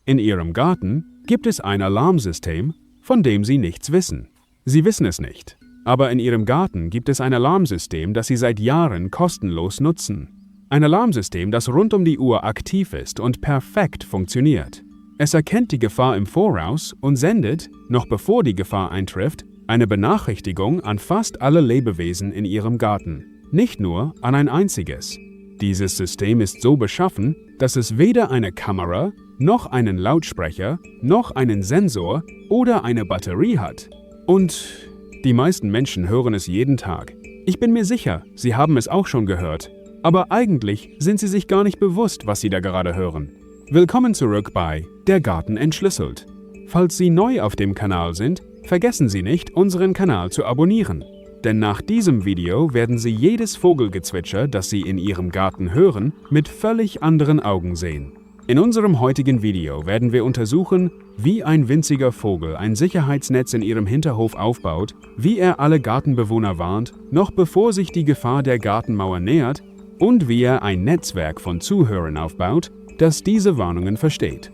In Ihrem Garten gibt es ein Alarmsystem, von dem Sie nichts wissen. Sie wissen es nicht, aber in Ihrem Garten gibt es ein Alarmsystem, das Sie seit Jahren kostenlos nutzen. Ein Alarmsystem, das rund um die Uhr aktiv ist und perfekt funktioniert. Es erkennt die Gefahr im Voraus und sendet, noch bevor die Gefahr eintrifft, eine Benachrichtigung an fast alle Lebewesen in Ihrem Garten, nicht nur an ein einziges. Dieses System ist so beschaffen, dass es weder eine Kamera, noch einen Lautsprecher, noch einen Sensor oder eine Batterie hat. Und die meisten Menschen hören es jeden Tag. Ich bin mir sicher, Sie haben es auch schon gehört. Aber eigentlich sind Sie sich gar nicht bewusst, was Sie da gerade hören. Willkommen zurück bei Der Garten entschlüsselt. Falls Sie neu auf dem Kanal sind, vergessen Sie nicht, unseren Kanal zu abonnieren. Denn nach diesem Video werden Sie jedes Vogelgezwitscher, das Sie in Ihrem Garten hören, mit völlig anderen Augen sehen. In unserem heutigen Video werden wir untersuchen, wie ein winziger Vogel ein Sicherheitsnetz in Ihrem Hinterhof aufbaut, wie er alle Gartenbewohner warnt, noch bevor sich die Gefahr der Gartenmauer nähert, und wie er ein Netzwerk von Zuhörern aufbaut, das diese Warnungen versteht.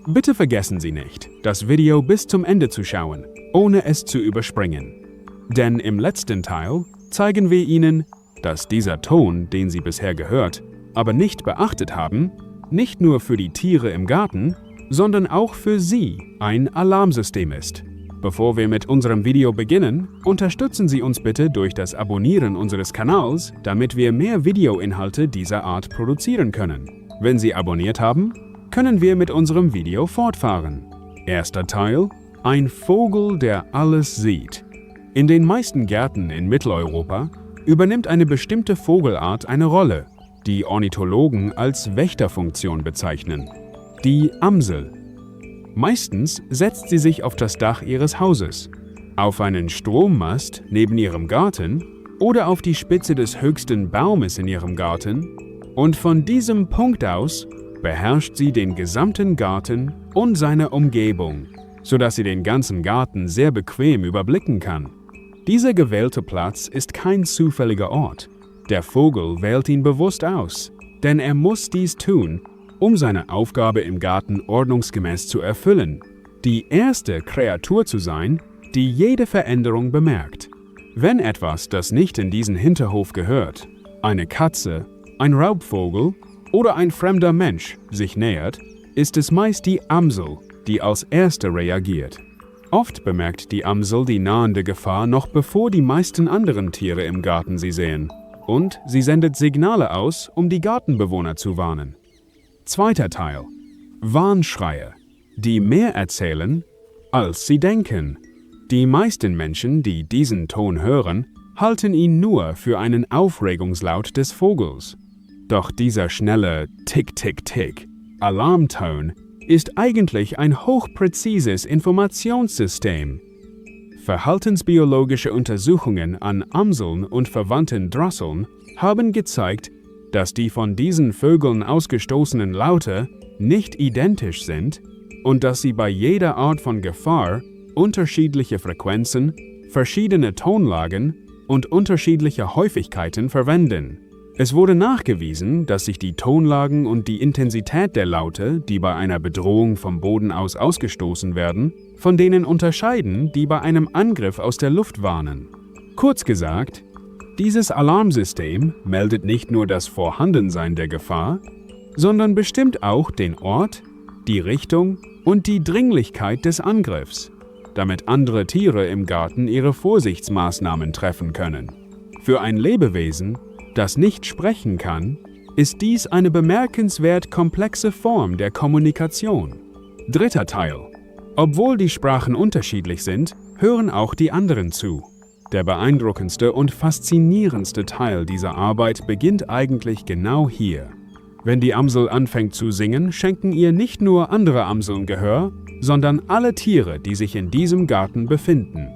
Bitte vergessen Sie nicht, das Video bis zum Ende zu schauen, ohne es zu überspringen. Denn im letzten Teil zeigen wir Ihnen, dass dieser Ton, den Sie bisher gehört, aber nicht beachtet haben, nicht nur für die Tiere im Garten, sondern auch für Sie ein Alarmsystem ist. Bevor wir mit unserem Video beginnen, unterstützen Sie uns bitte durch das Abonnieren unseres Kanals, damit wir mehr Videoinhalte dieser Art produzieren können. Wenn Sie abonniert haben, können wir mit unserem Video fortfahren. Erster Teil: Ein Vogel, der alles sieht. In den meisten Gärten in Mitteleuropa übernimmt eine bestimmte Vogelart eine Rolle, die Ornithologen als Wächterfunktion bezeichnen: die Amsel. Meistens setzt sie sich auf das Dach Ihres Hauses, auf einen Strommast neben Ihrem Garten oder auf die Spitze des höchsten Baumes in Ihrem Garten, und von diesem Punkt aus beherrscht sie den gesamten Garten und seine Umgebung, sodass sie den ganzen Garten sehr bequem überblicken kann. Dieser gewählte Platz ist kein zufälliger Ort. Der Vogel wählt ihn bewusst aus, denn er muss dies tun, um seine Aufgabe im Garten ordnungsgemäß zu erfüllen, die erste Kreatur zu sein, die jede Veränderung bemerkt. Wenn etwas, das nicht in diesen Hinterhof gehört, eine Katze, ein Raubvogel oder ein fremder Mensch sich nähert, ist es meist die Amsel, die als erste reagiert. Oft bemerkt die Amsel die nahende Gefahr noch bevor die meisten anderen Tiere im Garten sie sehen, und sie sendet Signale aus, um die Gartenbewohner zu warnen. Zweiter Teil: Warnschreie, die mehr erzählen, als sie denken. Die meisten Menschen, die diesen Ton hören, halten ihn nur für einen Aufregungslaut des Vogels. Doch dieser schnelle Tick-Tick-Tick Alarmton ist eigentlich ein hochpräzises Informationssystem. Verhaltensbiologische Untersuchungen an Amseln und verwandten Drosseln haben gezeigt, dass die von diesen Vögeln ausgestoßenen Laute nicht identisch sind und dass sie bei jeder Art von Gefahr unterschiedliche Frequenzen, verschiedene Tonlagen und unterschiedliche Häufigkeiten verwenden. Es wurde nachgewiesen, dass sich die Tonlagen und die Intensität der Laute, die bei einer Bedrohung vom Boden aus ausgestoßen werden, von denen unterscheiden, die bei einem Angriff aus der Luft warnen. Kurz gesagt, dieses Alarmsystem meldet nicht nur das Vorhandensein der Gefahr, sondern bestimmt auch den Ort, die Richtung und die Dringlichkeit des Angriffs, damit andere Tiere im Garten ihre Vorsichtsmaßnahmen treffen können. Für ein Lebewesen, das nicht sprechen kann, ist dies eine bemerkenswert komplexe Form der Kommunikation. Dritter Teil: Obwohl die Sprachen unterschiedlich sind, hören auch die anderen zu. Der beeindruckendste und faszinierendste Teil dieser Arbeit beginnt eigentlich genau hier. Wenn die Amsel anfängt zu singen, schenken ihr nicht nur andere Amseln Gehör, sondern alle Tiere, die sich in diesem Garten befinden.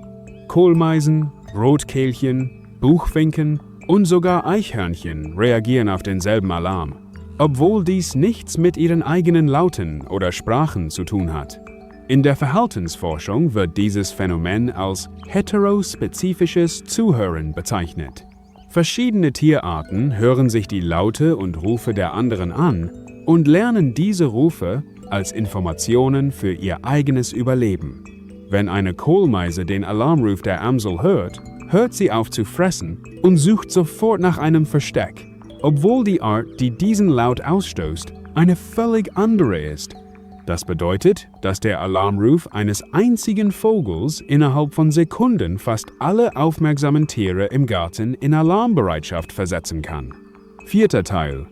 Kohlmeisen, Rotkehlchen, Buchfinken und sogar Eichhörnchen reagieren auf denselben Alarm, obwohl dies nichts mit ihren eigenen Lauten oder Sprachen zu tun hat. In der Verhaltensforschung wird dieses Phänomen als heterospezifisches Zuhören bezeichnet. Verschiedene Tierarten hören sich die Laute und Rufe der anderen an und lernen diese Rufe als Informationen für ihr eigenes Überleben. Wenn eine Kohlmeise den Alarmruf der Amsel hört, hört sie auf zu fressen und sucht sofort nach einem Versteck, obwohl die Art, die diesen Laut ausstößt, eine völlig andere ist. Das bedeutet, dass der Alarmruf eines einzigen Vogels innerhalb von Sekunden fast alle aufmerksamen Tiere im Garten in Alarmbereitschaft versetzen kann. 4. Teil: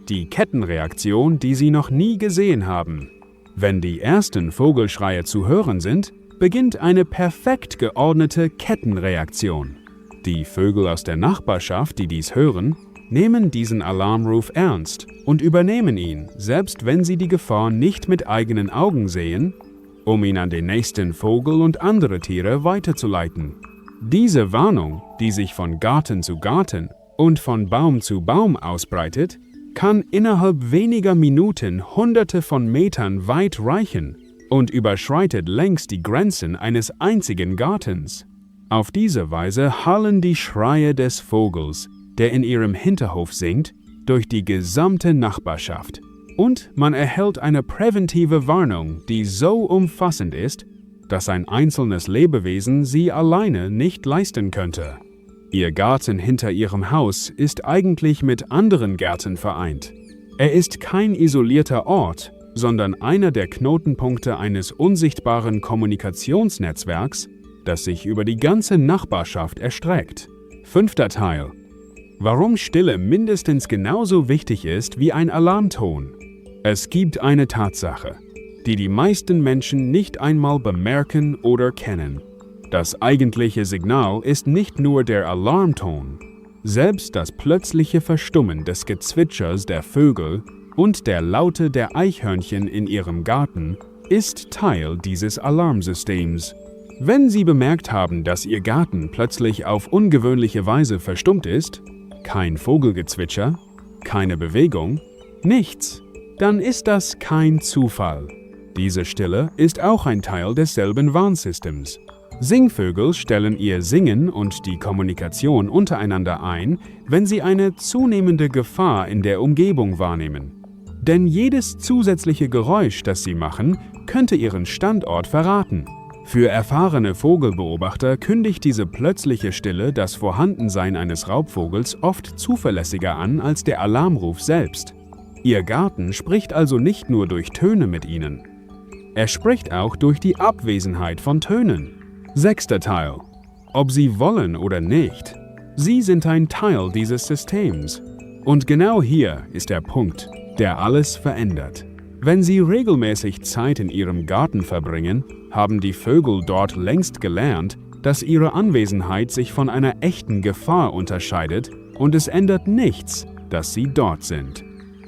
Die Kettenreaktion, die Sie noch nie gesehen haben. Wenn die ersten Vogelschreie zu hören sind, beginnt eine perfekt geordnete Kettenreaktion. Die Vögel aus der Nachbarschaft, die dies hören, nehmen diesen Alarmruf ernst und übernehmen ihn, selbst wenn sie die Gefahr nicht mit eigenen Augen sehen, um ihn an den nächsten Vogel und andere Tiere weiterzuleiten. Diese Warnung, die sich von Garten zu Garten und von Baum zu Baum ausbreitet, kann innerhalb weniger Minuten Hunderte von Metern weit reichen und überschreitet längst die Grenzen eines einzigen Gartens. Auf diese Weise hallen die Schreie des Vogels, der in ihrem Hinterhof singt, durch die gesamte Nachbarschaft. Und man erhält eine präventive Warnung, die so umfassend ist, dass ein einzelnes Lebewesen sie alleine nicht leisten könnte. Ihr Garten hinter ihrem Haus ist eigentlich mit anderen Gärten vereint. Er ist kein isolierter Ort, sondern einer der Knotenpunkte eines unsichtbaren Kommunikationsnetzwerks, das sich über die ganze Nachbarschaft erstreckt. 5. Teil: Warum Stille mindestens genauso wichtig ist wie ein Alarmton. Es gibt eine Tatsache, die die meisten Menschen nicht einmal bemerken oder kennen. Das eigentliche Signal ist nicht nur der Alarmton. Selbst das plötzliche Verstummen des Gezwitschers der Vögel und der Laute der Eichhörnchen in ihrem Garten ist Teil dieses Alarmsystems. Wenn Sie bemerkt haben, dass Ihr Garten plötzlich auf ungewöhnliche Weise verstummt ist, kein Vogelgezwitscher, keine Bewegung, nichts, dann ist das kein Zufall. Diese Stille ist auch ein Teil desselben Warnsystems. Singvögel stellen ihr Singen und die Kommunikation untereinander ein, wenn sie eine zunehmende Gefahr in der Umgebung wahrnehmen. Denn jedes zusätzliche Geräusch, das sie machen, könnte ihren Standort verraten. Für erfahrene Vogelbeobachter kündigt diese plötzliche Stille das Vorhandensein eines Raubvogels oft zuverlässiger an als der Alarmruf selbst. Ihr Garten spricht also nicht nur durch Töne mit ihnen. Er spricht auch durch die Abwesenheit von Tönen. 6. Teil: Ob Sie wollen oder nicht, Sie sind ein Teil dieses Systems. Und genau hier ist der Punkt, der alles verändert. Wenn Sie regelmäßig Zeit in Ihrem Garten verbringen, haben die Vögel dort längst gelernt, dass ihre Anwesenheit sich von einer echten Gefahr unterscheidet und es ändert nichts, dass sie dort sind.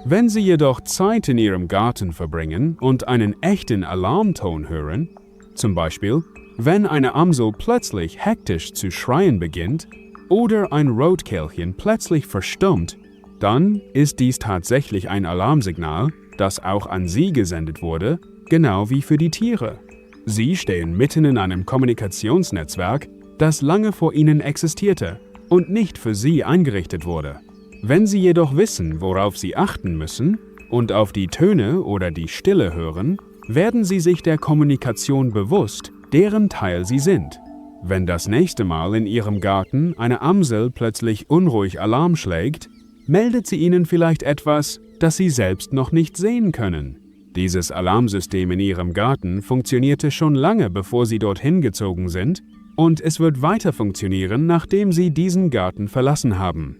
Wenn Sie jedoch Zeit in Ihrem Garten verbringen und einen echten Alarmton hören, zum Beispiel, wenn eine Amsel plötzlich hektisch zu schreien beginnt oder ein Rotkehlchen plötzlich verstummt, dann ist dies tatsächlich ein Alarmsignal, das auch an Sie gesendet wurde, genau wie für die Tiere. Sie stehen mitten in einem Kommunikationsnetzwerk, das lange vor Ihnen existierte und nicht für Sie eingerichtet wurde. Wenn Sie jedoch wissen, worauf Sie achten müssen und auf die Töne oder die Stille hören, werden Sie sich der Kommunikation bewusst, deren Teil Sie sind. Wenn das nächste Mal in Ihrem Garten eine Amsel plötzlich unruhig Alarm schlägt, meldet sie Ihnen vielleicht etwas, das Sie selbst noch nicht sehen können. Dieses Alarmsystem in Ihrem Garten funktionierte schon lange, bevor Sie dorthin gezogen sind, und es wird weiter funktionieren, nachdem Sie diesen Garten verlassen haben.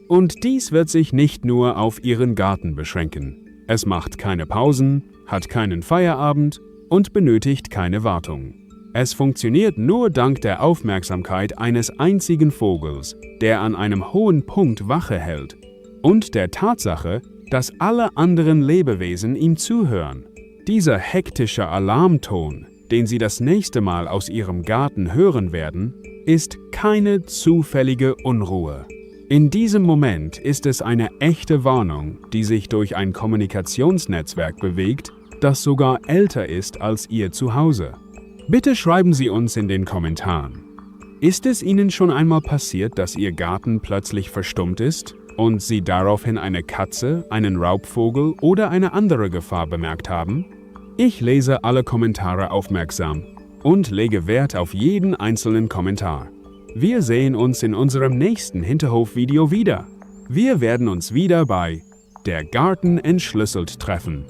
Und dies wird sich nicht nur auf Ihren Garten beschränken. Es macht keine Pausen, hat keinen Feierabend und benötigt keine Wartung. Es funktioniert nur dank der Aufmerksamkeit eines einzigen Vogels, der an einem hohen Punkt Wache hält, und der Tatsache, dass alle anderen Lebewesen ihm zuhören. Dieser hektische Alarmton, den Sie das nächste Mal aus Ihrem Garten hören werden, ist keine zufällige Unruhe. In diesem Moment ist es eine echte Warnung, die sich durch ein Kommunikationsnetzwerk bewegt, das sogar älter ist als Ihr Zuhause. Bitte schreiben Sie uns in den Kommentaren. Ist es Ihnen schon einmal passiert, dass Ihr Garten plötzlich verstummt ist und Sie daraufhin eine Katze, einen Raubvogel oder eine andere Gefahr bemerkt haben? Ich lese alle Kommentare aufmerksam und lege Wert auf jeden einzelnen Kommentar. Wir sehen uns in unserem nächsten Hinterhof-Video wieder. Wir werden uns wieder bei Der Garten entschlüsselt treffen.